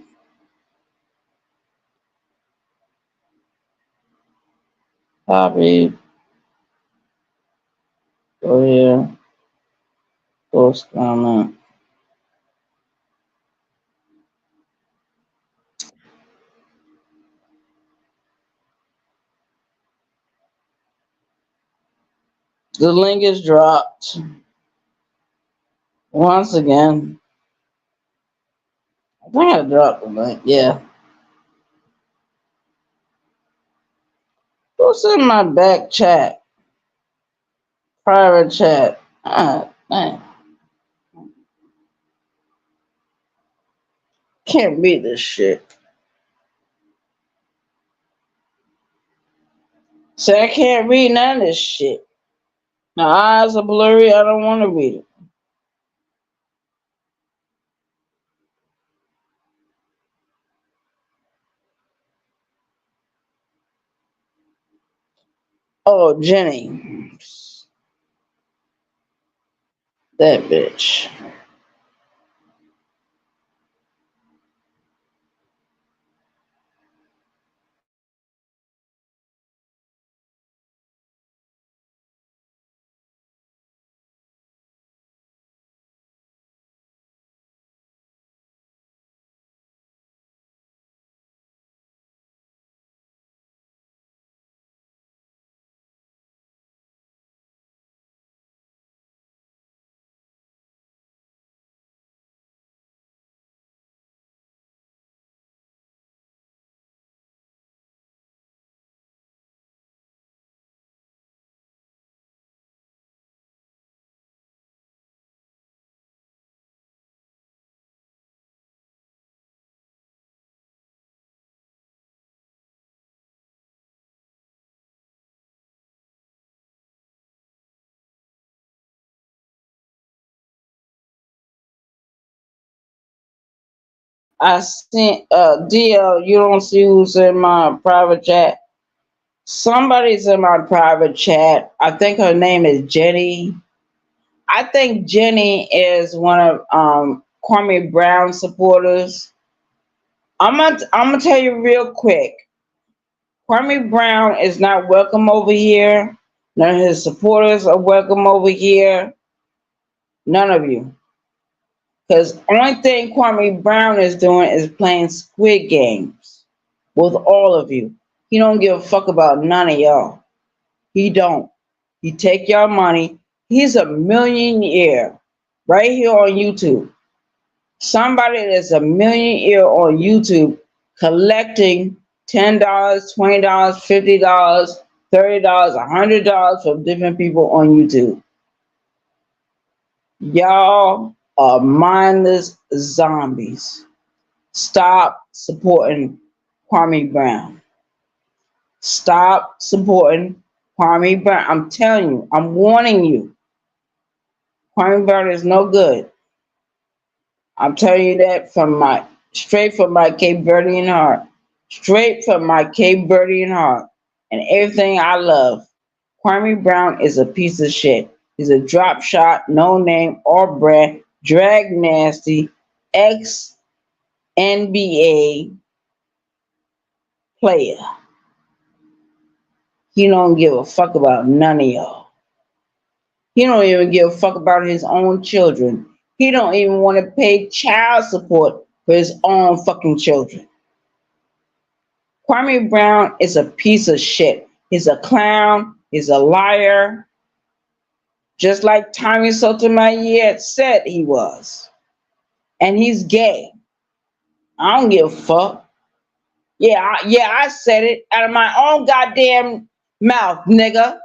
Copy. Go here. Post comment. The link is dropped. Once again. I think I dropped the link. Yeah. What's in my back chat? Private chat. Man. Can't read this shit. So I can't read none of this shit. My eyes are blurry. I don't want to read it. Oh, Jenny. That bitch. I sent DL, you don't see who's in my private chat. Somebody's in my private chat. I think her name is Jenny. I think Jenny is one of Kwame Brown supporters. I'm gonna tell you real quick. Kwame Brown is not welcome over here. None of his supporters are welcome over here. None of you. Because only thing Kwame Brown is doing is playing Squid Games with all of you. He don't give a fuck about none of y'all. He don't. He take y'all money. He's a millionaire right here on YouTube. Somebody that's a millionaire on YouTube collecting $10, $20, $50, $30, $100 from different people on YouTube. Y'all are mindless zombies. Stop supporting Kwame Brown. Stop supporting Kwame Brown. I'm telling you, I'm warning you. Kwame Brown is no good. I'm telling you that straight from my Cape Verdean heart. Straight from my Cape Verdean heart. And everything I love. Kwame Brown is a piece of shit. He's a drop shot, no name or brand, drag nasty, ex NBA player. He don't give a fuck about none of y'all. He don't even give a fuck about his own children. He don't even want to pay child support for his own fucking children. Kwame Brown is a piece of shit. He's a clown. He's a liar. Just like Tommy Sotomayor said he was. And he's gay. I don't give a fuck. I said it out of my own goddamn mouth, nigga.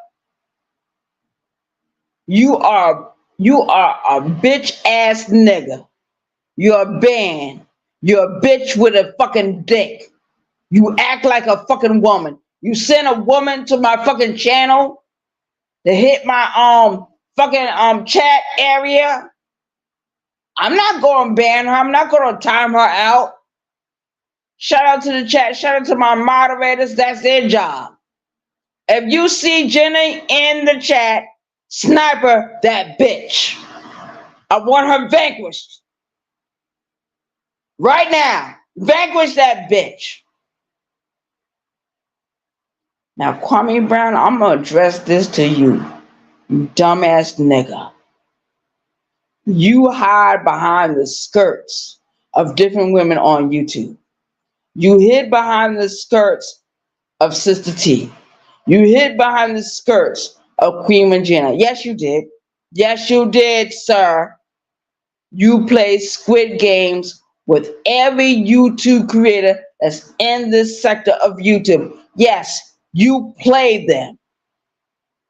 You are a bitch ass nigga. You're a band. You're a bitch with a fucking dick. You act like a fucking woman. You send a woman to my fucking channel to hit my fucking chat area. I'm not going to ban her. I'm not going to time her out. Shout out to the chat. Shout out to my moderators. That's their job. If you see Jenny in the chat, sniper that bitch. I want her vanquished. Right now. Vanquish that bitch. Now, Kwame Brown, I'm going to address this to you, you dumbass nigga. You hide behind the skirts of different women on YouTube. You hid behind the skirts of Sister T. You hid behind the skirts of Queen Regina. Yes, you did. Yes, you did, sir. You play Squid Games with every YouTube creator that's in this sector of YouTube. Yes, you play them.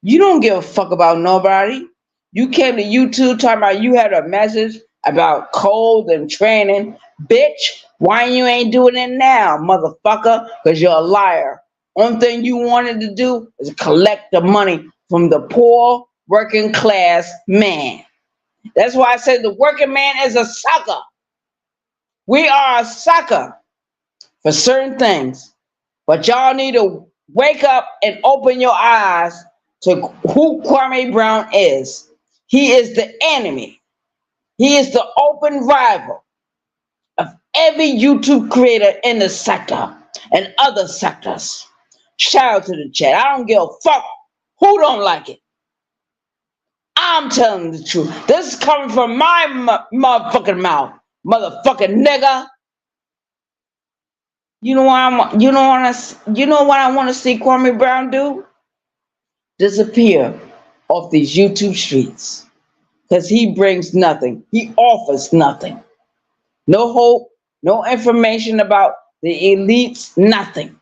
You don't give a fuck about nobody. You came to YouTube talking about you had a message about code and training. Bitch, why you ain't doing it now, motherfucker? Because you're a liar. Only thing you wanted to do is collect the money from the poor working class man. That's why I said the working man is a sucker. We are a sucker for certain things. But y'all need to wake up and open your eyes to who Kwame Brown is. He is the enemy. He is the open rival of every YouTube creator in the sector and other sectors. Shout out to the chat. I don't give a fuck who don't like it. I'm telling the truth. This is coming from my motherfucking mouth, motherfucking nigga. You know what I want to see Kwame Brown do? Disappear off these YouTube streets. Because he brings nothing. He offers nothing. No hope, no information about the elites, nothing.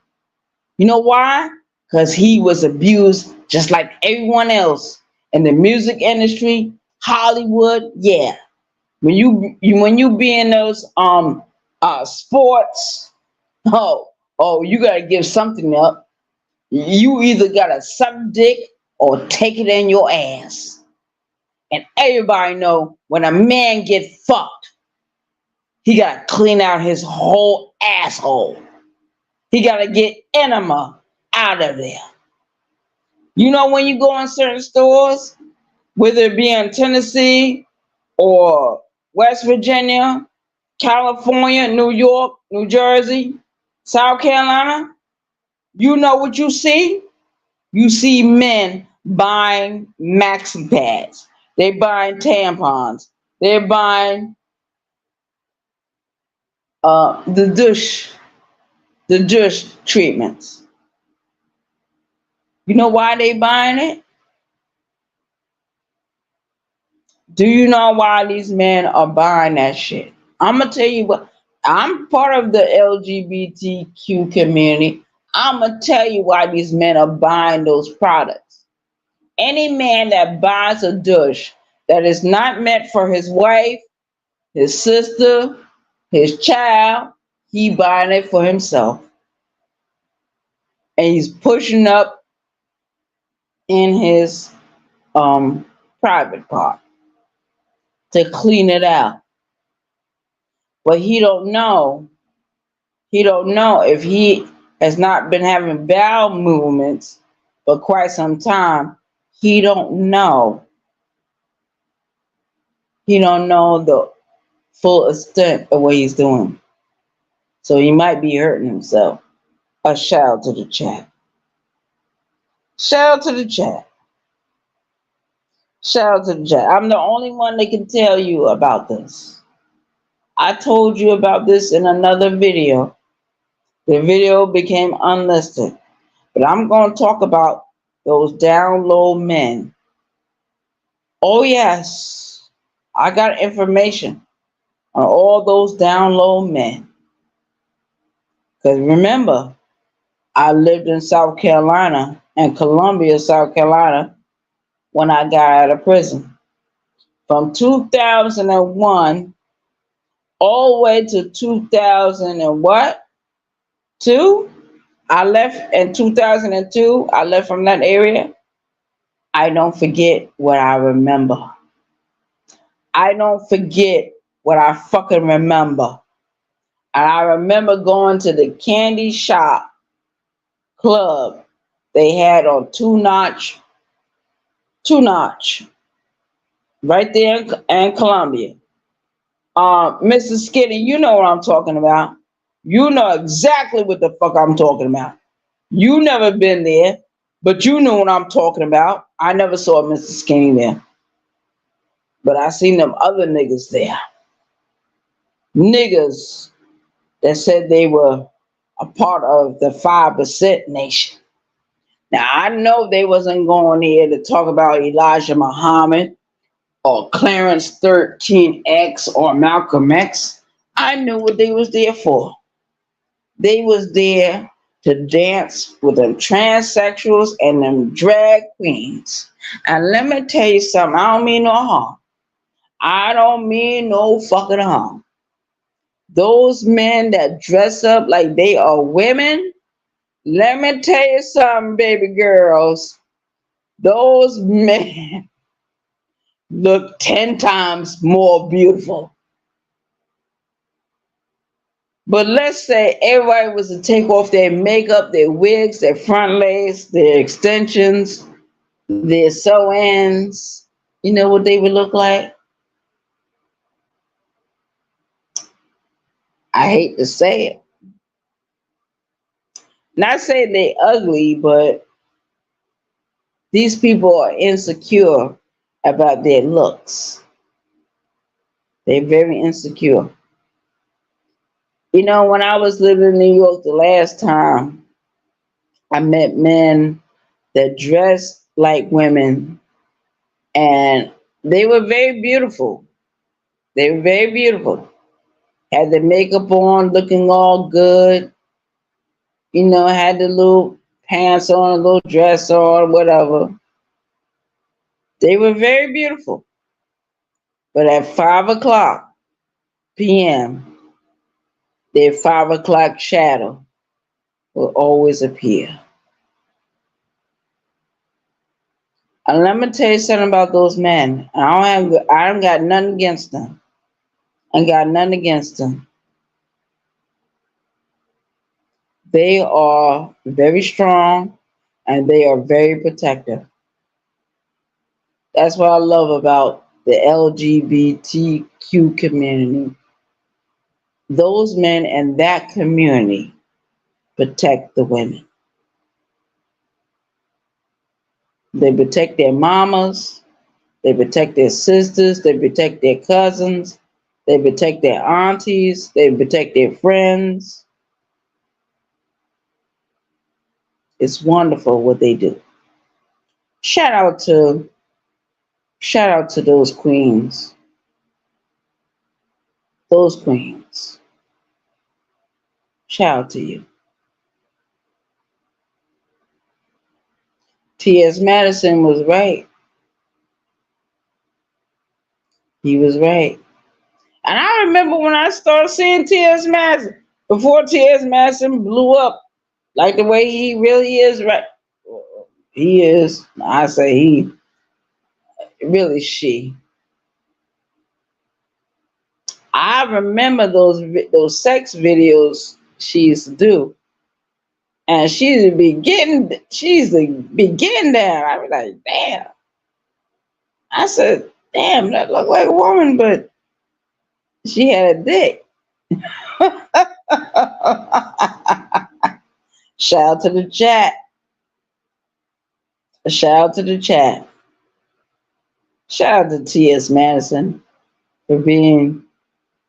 You know why? Because he was abused just like everyone else in the music industry, Hollywood. Yeah, when you be in those sports, you gotta give something up. You either gotta suck dick or take it in your ass. And everybody know when a man get fucked, he gotta clean out his whole asshole. He gotta get enema out of there. You know when you go in certain stores, whether it be in Tennessee or West Virginia, California, New York, New Jersey, South Carolina, you know what you see? You see men buying maxi pads. They buying tampons. They're buying the douche treatments. You know why they buying it? Do you know why these men are buying that shit? I'm gonna tell you what. I'm part of the LGBTQ community. I'm gonna tell you why these men are buying those products. Any man that buys a douche that is not meant for his wife, his sister, his child, he buying it for himself. And he's pushing up in his private part to clean it out. But he don't know if he has not been having bowel movements for quite some time. He don't know the full extent of what he's doing. So he might be hurting himself. A shout out to the chat. Shout out to the chat. Shout out to the chat. I'm the only one that can tell you about this. I told you about this in another video. The video became unlisted. But I'm going to talk about those down low men. Oh, yes. I got information on all those down low men. Because remember, I lived in South Carolina and Columbia, South Carolina, when I got out of prison. From 2001 all the way to 2000 and what? 2? I left in 2002. I left from that area. I don't forget what I remember. I don't forget what I fucking remember. And I remember going to the candy shop club they had on Two Notch, right there in Columbia. Mr. Skinny, you know what I'm talking about. You know exactly what the fuck I'm talking about. You never been there, but you know what I'm talking about. I never saw Mr. Skinny there. But I seen them other niggas there. Niggas that said they were a part of the 5% nation. Now, I know they wasn't going there to talk about Elijah Muhammad or Clarence 13X or Malcolm X. I knew what they was there for. They was there to dance with them transsexuals and them drag queens. And let me tell you something, I don't mean no harm. I don't mean no fucking harm. Those men that dress up like they are women, let me tell you something, baby girls. Those men look 10 times more beautiful. But let's say everybody was to take off their makeup, their wigs, their front legs, their extensions, their sew-ins. You know what they would look like? I hate to say it. Not saying they ugly, but these people are insecure about their looks. They're very insecure. You know, when I was living in New York the last time, I met men that dressed like women, and they were very beautiful. They were very beautiful. Had the makeup on, looking all good. You know, had the little pants on, a little dress on, whatever. They were very beautiful. But at 5 o'clock p.m., their 5 o'clock shadow will always appear. And let me tell you something about those men. I don't got nothing against them. I got nothing against them. They are very strong and they are very protective. That's what I love about the LGBTQ community. Those men in that community protect the women. They protect their mamas, they protect their sisters, they protect their cousins, they protect their aunties, they protect their friends. It's wonderful what they do. Shout out to those queens. Those queens. Shout out to you. T.S. Madison was right. He was right. And I remember when I started seeing T.S. Madison, before T.S. Madison blew up like the way he really is, right? He is, I say he, really she. I remember those sex videos she used to do. And she's the beginning there. I was like, damn. I said, damn, that looked like a woman, but She had a dick. Shout out to the chat. Shout out to the chat. Shout out to T.S. Madison for being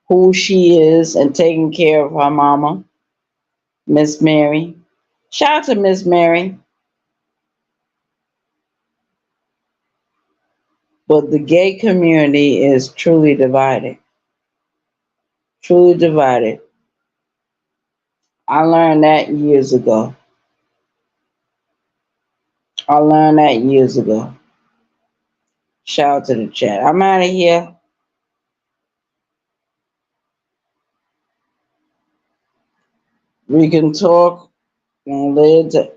who she is and taking care of her mama, Miss Mary. Shout out to Miss Mary. But the gay community is truly divided. Truly divided. I learned that years ago. I learned that years ago. Shout out to the chat. I'm out of here. We can talk and later.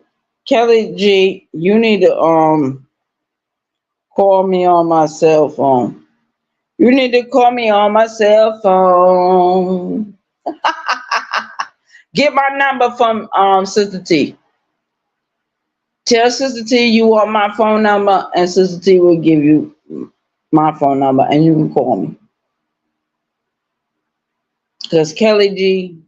Kelly G, you need to call me on my cell phone. You need to call me on my cell phone. Get my number from Sister T. Tell Sister T you want my phone number, and Sister T will give you my phone number, and you can call me. Because Kelly G,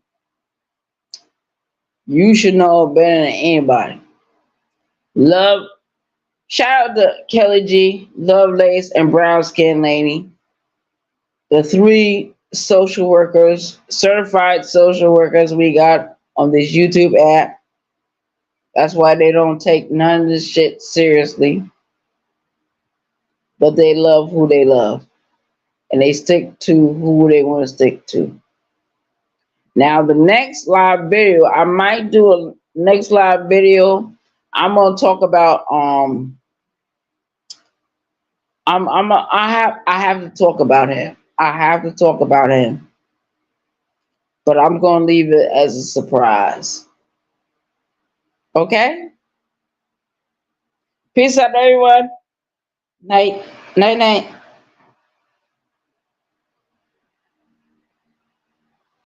you should know better than anybody. Love, shout out to Kelly G, Love Lace, and Brown Skin Lady. The three social workers, certified social workers we got on this YouTube app. That's why they don't take none of this shit seriously. But they love who they love. And they stick to who they want to stick to. Now the next live video, I might do a next live video. I'm gonna talk about I have to talk about him. I have to talk about him. But I'm gonna leave it as a surprise. Okay? Peace out everyone. Night. Night night.